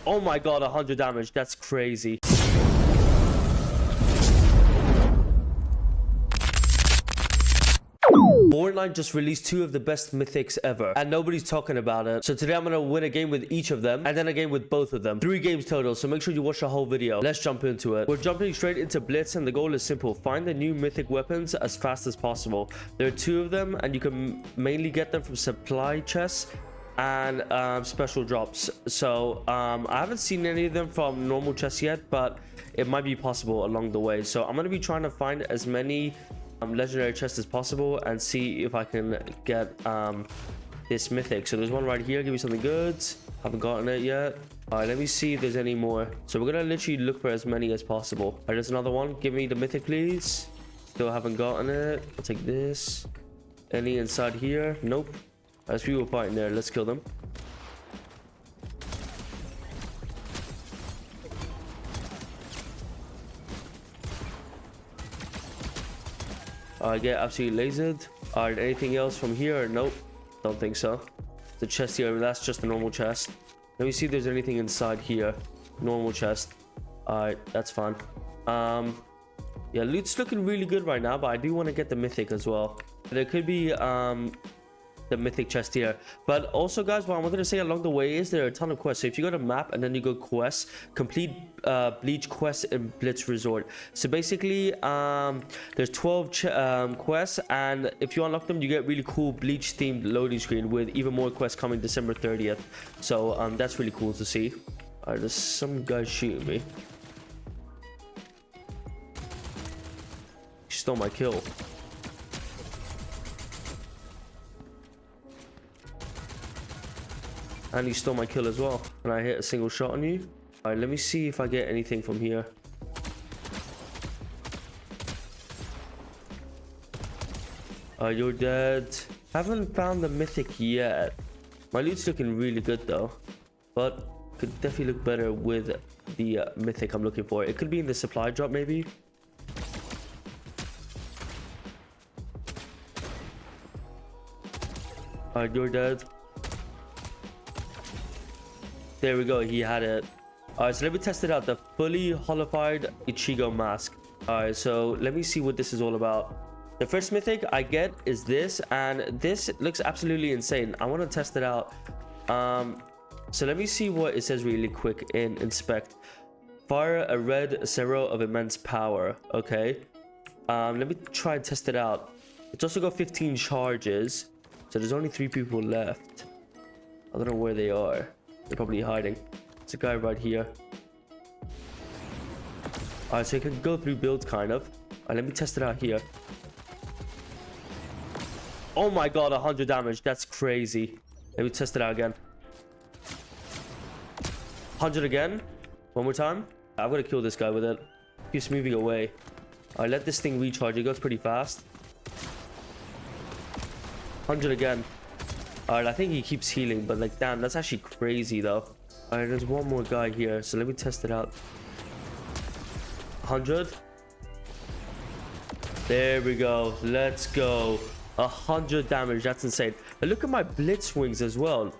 Oh my god, 100 damage. That's crazy. Fortnite just released 2 of the best mythics ever, and nobody's talking about it. So today I'm gonna win a game with each of them, and then a game with both of them. 3 games total, so make sure you watch the whole video. Let's jump into it. We're jumping straight into Blitz, and the goal is simple. Find the new mythic weapons as fast as possible. There are 2 of them, and you can mainly get them from supply chests and special drops. So I haven't seen any of them from normal chests yet, but it might be possible along the way. So I'm gonna be trying to find as many legendary chests as possible and see if I can get this mythic. So there's one right here. Give me something good. Haven't gotten it yet. All right, let me see if there's any more. So we're gonna literally look for as many as possible. All right, there's another one. Give me the mythic, please. Still haven't gotten it. I'll take this. Any inside here? Nope. There's people fighting there. Let's kill them. I get absolutely lasered. Alright, anything else from here? Nope. Don't think so. The chest here, that's just a normal chest. Let me see if there's anything inside here. Normal chest. Alright, that's fine. Yeah, loot's looking really good right now, but I do want to get the mythic as well. There could be the mythic chest here, but also guys, what I'm going to say along the way is there are a ton of quests. So if you go to map and then you go quests, complete Bleach quests in Blitz Resort. So basically there's 12 quests, and if you unlock them you get really cool Bleach themed loading screen with even more quests coming December 30th. So that's really cool to see. All right, there's some guy shooting me. He stole my kill. And he stole my kill as well. And I hit a single shot on you. All right, let me see if I get anything from here. You're dead. Haven't found the mythic yet. My loot's looking really good though, but could definitely look better with the mythic I'm looking for. It could be in the supply drop maybe. All right, you're dead. There we go, he had it. All right, so let me test it out. The fully holified Ichigo mask. All right, so let me see what this is all about. The first mythic I get is this, and this looks absolutely insane. I want to test it out. So let me see what it says really quick in inspect. Fire a red Zero of immense power. Okay, let me try and test it out. It's also got 15 charges, so there's only 3 people left. I don't know where they are. They're probably hiding. It's a guy right here. Alright, so you can go through builds kind of. Alright, let me test it out here. Oh my god, 100 damage. That's crazy. Let me test it out again. 100 again. One more time. I'm gonna kill this guy with it. Keeps moving away. Alright, let this thing recharge. It goes pretty fast. 100 again. Alright, I think he keeps healing, but like, damn, that's actually crazy though. Alright, there's one more guy here, so let me test it out. 100. There we go. Let's go. 100 damage. That's insane. And look at my Blitz wings as well.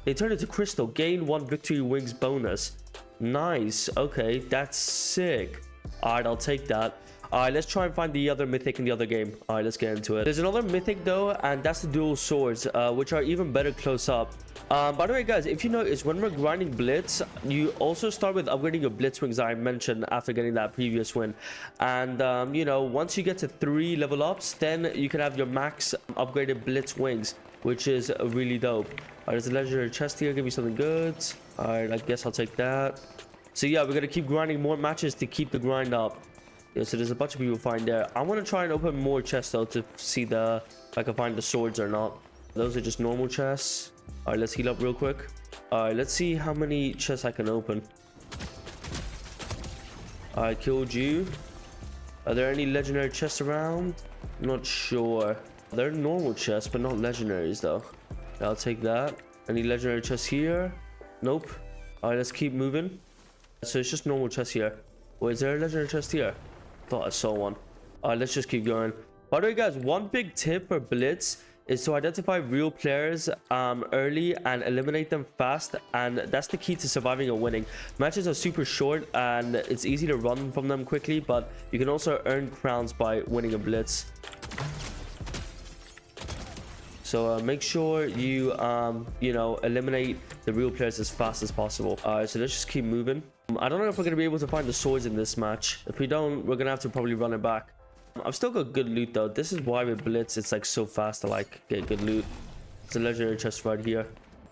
They turn into crystal. Gain 1 victory wings bonus. Nice. Okay, that's sick. Alright, I'll take that. Alright, let's try and find the other mythic in the other game. Alright, let's get into it. There's another mythic though, and that's the dual swords, which are even better close up. By the way guys, if you notice, when we're grinding Blitz, you also start with upgrading your Blitz wings I mentioned after getting that previous win. And you know, once you get to 3 level ups, then you can have your max upgraded Blitz wings, which is really dope. Alright, there's a legendary chest here. Give me something good. Alright, I guess I'll take that. So yeah, we're gonna keep grinding more matches to keep the grind up. Yeah, so there's a bunch of people find there. I want to try and open more chests though to see if I can find the swords or not. Those are just normal chests. All right, let's heal up real quick. All right, let's see how many chests I can open. I killed you. Are there any legendary chests around? Not sure. They're normal chests, but not legendaries though. I'll take that. Any legendary chests here? Nope. All right, let's keep moving. So it's just normal chests here. Wait, is there a legendary chest here? Thought I saw one. All right, let's just keep going. By the way guys, one big tip for Blitz is to identify real players early and eliminate them fast, and that's the key to surviving and winning. Matches are super short and it's easy to run from them quickly, but you can also earn crowns by winning a blitz. So make sure you you know, eliminate the real players as fast as possible. All right, so let's just keep moving. I don't know if we're gonna be able to find the swords in this match. If we don't, we're gonna have to probably run it back. I've still got good loot though. This is why with Blitz it's like so fast to like get good loot. It's a legendary chest right here.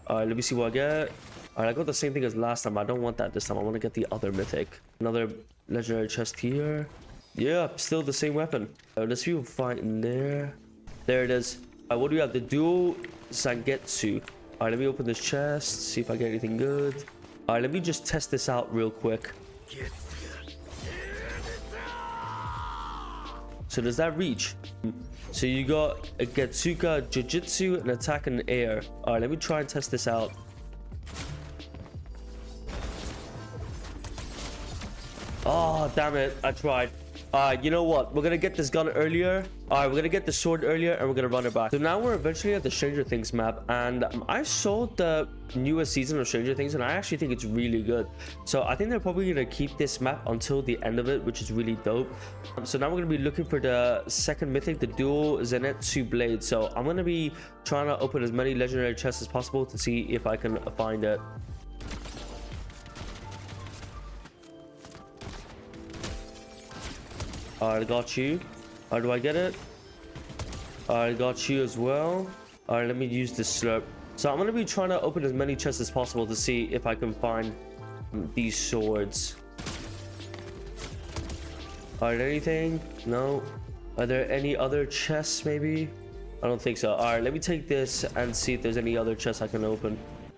All right, let me see what I get. All right, I got the same thing as last time. I don't want that this time. I want to get the other mythic. Another legendary chest here. Yeah, still the same weapon. Let's see who fight in there. There it is. What do we have? The dual Zenetsu. All right, let me open this chest, see if I get anything good. All right, let me just test this out real quick. So does that reach? So you got a Getsuka, Jujutsu, an attack in the air. All right, let me try and test this out. Oh, damn it. I tried. You know what? We're gonna get this gun earlier. Alright, we're gonna get the sword earlier and we're gonna run it back. So now we're eventually at the Stranger Things map, and I saw the newest season of Stranger Things and I actually think it's really good. So I think they're probably gonna keep this map until the end of it, which is really dope. So now we're gonna be looking for the second mythic, the dual Zenetsu blade. So I'm gonna be trying to open as many legendary chests as possible to see if I can find it. Alright, I got you. How do I get it? I got you as well. Alright, let me use this slurp. So I'm going to be trying to open as many chests as possible to see if I can find these swords. Alright, anything? No. Are there any other chests maybe? I don't think so. Alright, let me take this and see if there's any other chests I can open.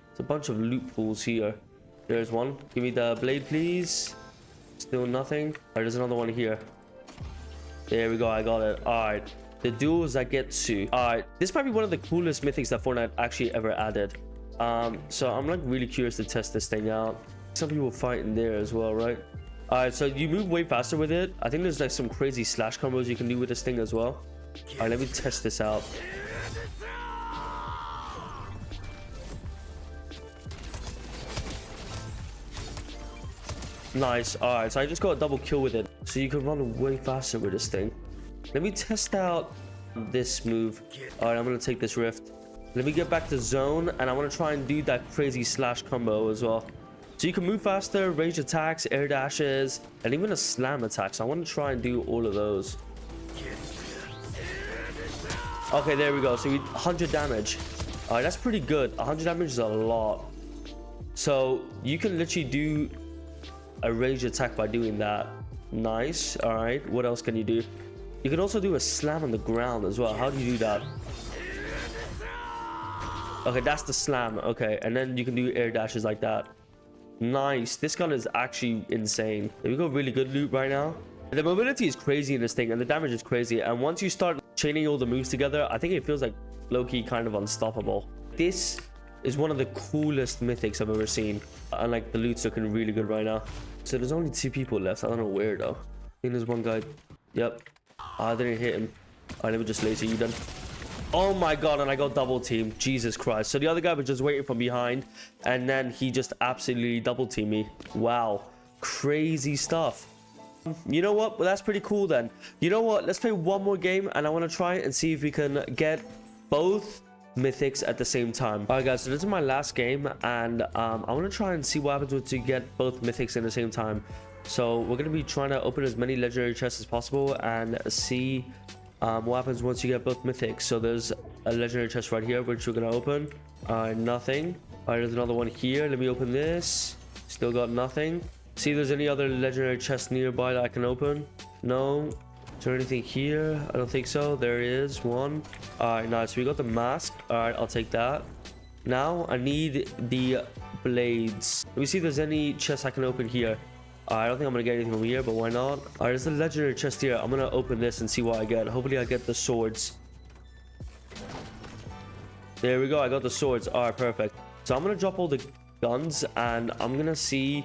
There's a bunch of loot pools here. There's one. Give me the blade, please. Still nothing. Alright, there's another one here. There we go, I got it. Alright, the dual Zenetsu. Alright, this might be one of the coolest mythics that Fortnite actually ever added. So I'm like really curious to test this thing out. Some people fight in there as well, right? Alright, so you move way faster with it. I think there's like some crazy slash combos you can do with this thing as well. Alright, let me test this out. Nice. Alright, so I just got a double kill with it. So you can run way faster with this thing. Let me test out this move. Alright, I'm gonna take this rift. Let me get back to zone, and I want to try and do that crazy slash combo as well. So you can move faster, range attacks, air dashes, and even a slam attack. So I want to try and do all of those. Okay, there we go. So 100 damage. Alright, that's pretty good. 100 damage is a lot. So you can literally do a range attack by doing that. Nice. All right, what else can you do? You can also do a slam on the ground as well. How do you do that? Okay, that's the slam. Okay, and then you can do air dashes like that. Nice. This gun is actually insane. We got really good loot right now. The mobility is crazy in this thing, and the damage is crazy. And once you start chaining all the moves together, I think it feels like low-key kind of unstoppable. This is one of the coolest mythics I've ever seen, and like the loot's looking really good right now. So there's only 2 people left. I don't know where though. I think there's one guy. Yep. I didn't hit him. Alright, let me just laser you then. Oh my god, and I got double teamed. Jesus Christ. So the other guy was just waiting from behind, and then he just absolutely double teamed me. Wow, crazy stuff. You know what? Well, that's pretty cool then. You know what? Let's play one more game, and I want to try and see if we can get both mythics at the same time. All right guys, so this is my last game, and I want to try and see what happens once you get both mythics at the same time. So we're going to be trying to open as many legendary chests as possible and see what happens once you get both mythics. So there's a legendary chest right here which we're going to open. Nothing. All right, there's another one here. Let me open this. Still got nothing. See if there's any other legendary chests nearby that I can open. No. Is there anything here? I don't think so. There is one. Alright, nice. We got the mask. Alright, I'll take that. Now I need the blades. Let me see if there's any chests I can open here. I don't think I'm gonna get anything from here, but why not? Alright, there's a legendary chest here. I'm gonna open this and see what I get. Hopefully I get the swords. There we go. I got the swords. Alright, perfect. So I'm gonna drop all the guns, and I'm gonna see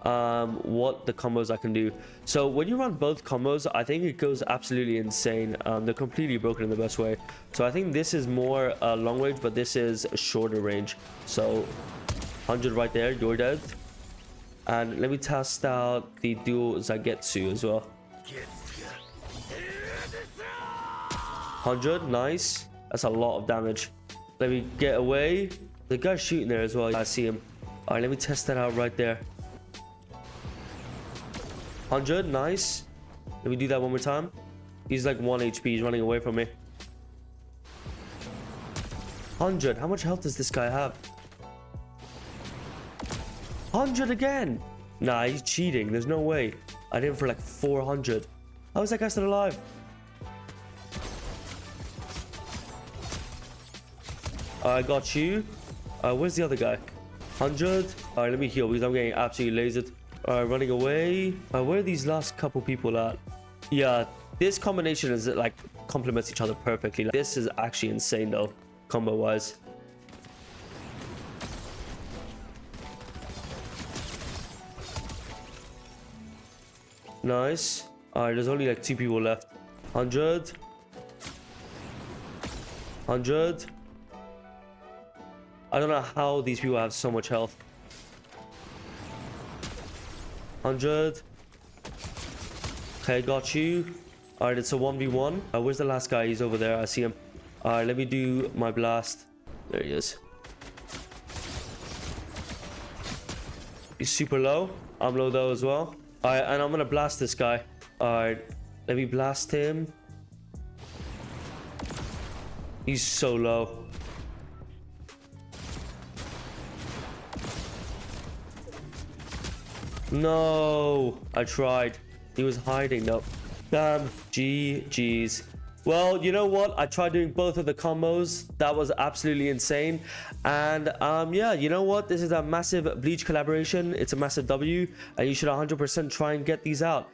what the combos I can do. So when you run both combos, I think it goes absolutely insane. They're completely broken in the best way. So I think this is more long range, but this is a shorter range. So 100 right there, you're dead. And let me test out the dual Zagetsu as well. 100, nice. That's a lot of damage. Let me get away. The guy's shooting there as well. I see him. All right, let me test that out right there. 100, nice. Let me do that one more time. He's like 1 HP. He's running away from me. 100. How much health does this guy have? 100 again. Nah, he's cheating. There's no way. I did him for like 400. How is that guy still alive? I got you. Where's the other guy? 100. All right, let me heal because I'm getting absolutely lasered. All right, running away. Where are these last couple people at? Yeah, this combination is like complements each other perfectly. Like, this is actually insane though, combo wise. Nice. All right, there's only like 2 people left. 100. 100. I don't know how these people have so much health. 100. Okay, got you. All right, it's a 1v1. Where's the last guy? He's over there. I see him. All right, let me do my blast. There he is. He's super low. I'm low though as well. All right, and I'm gonna blast this guy. All right, let me blast him. He's so low. No, I tried. He was hiding though. Damn. GG's. Well, you know what? I tried doing both of the combos. That was absolutely insane. And yeah, you know what? This is a massive Bleach collaboration. It's a massive W. And you should 100% try and get these out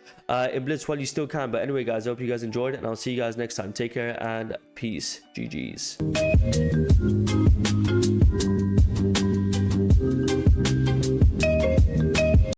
in Blitz while you still can. But anyway, guys, I hope you guys enjoyed. And I'll see you guys next time. Take care and peace. GG's.